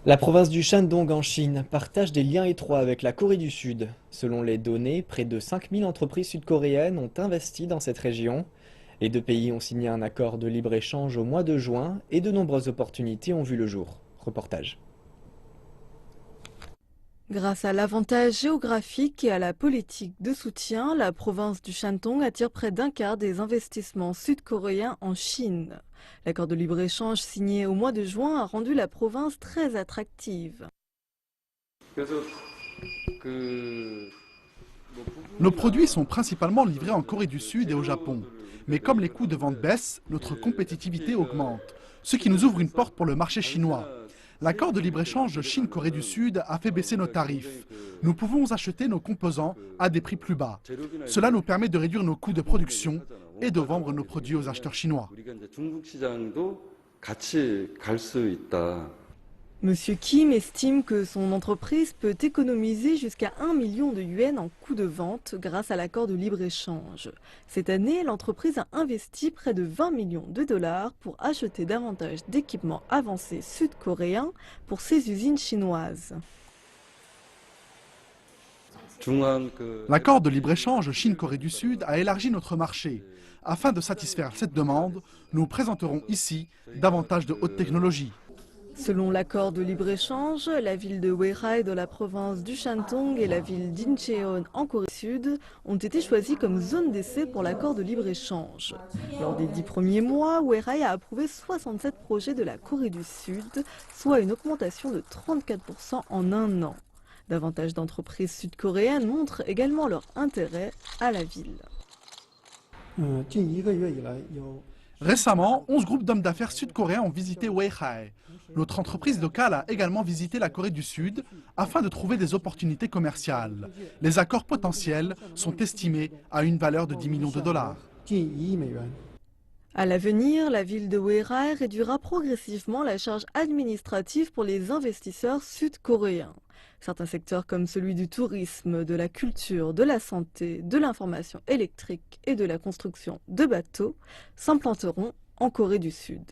La province du Shandong en Chine partage des liens étroits avec la Corée du Sud. Selon les données, près de 5000 entreprises sud-coréennes ont investi dans cette région. Les deux pays ont signé un accord de libre-échange au mois de juin et de nombreuses opportunités ont vu le jour. Reportage. Grâce à l'avantage géographique et à la politique de soutien, la province du Shandong attire près d'un quart des investissements sud-coréens en Chine. L'accord de libre-échange signé au mois de juin a rendu la province très attractive. Nos produits sont principalement livrés en Corée du Sud et au Japon. Mais comme les coûts de vente baissent, notre compétitivité augmente, ce qui nous ouvre une porte pour le marché chinois. L'accord de libre-échange Chine-Corée du Sud a fait baisser nos tarifs. Nous pouvons acheter nos composants à des prix plus bas. Cela nous permet de réduire nos coûts de production et de vendre nos produits aux acheteurs chinois. Monsieur Kim estime que son entreprise peut économiser jusqu'à 1 million de yuans en coûts de vente grâce à l'accord de libre-échange. Cette année, l'entreprise a investi près de 20 millions de dollars pour acheter davantage d'équipements avancés sud-coréens pour ses usines chinoises. L'accord de libre-échange Chine-Corée du Sud a élargi notre marché. Afin de satisfaire cette demande, nous présenterons ici davantage de haute technologie. Selon l'accord de libre-échange, la ville de Weihai de la province du Shandong et la ville d'Incheon en Corée du Sud ont été choisies comme zone d'essai pour l'accord de libre-échange. Lors des 10 premiers mois, Weihai a approuvé 67 projets de la Corée du Sud, soit une augmentation de 34% en un an. Davantage d'entreprises sud-coréennes montrent également leur intérêt à la ville. Récemment, 11 groupes d'hommes d'affaires sud-coréens ont visité Weihai. Notre entreprise locale a également visité la Corée du Sud afin de trouver des opportunités commerciales. Les accords potentiels sont estimés à une valeur de 10 millions de dollars. À l'avenir, la ville de Weihai réduira progressivement la charge administrative pour les investisseurs sud-coréens. Certains secteurs comme celui du tourisme, de la culture, de la santé, de l'information électrique et de la construction de bateaux s'implanteront en Corée du Sud.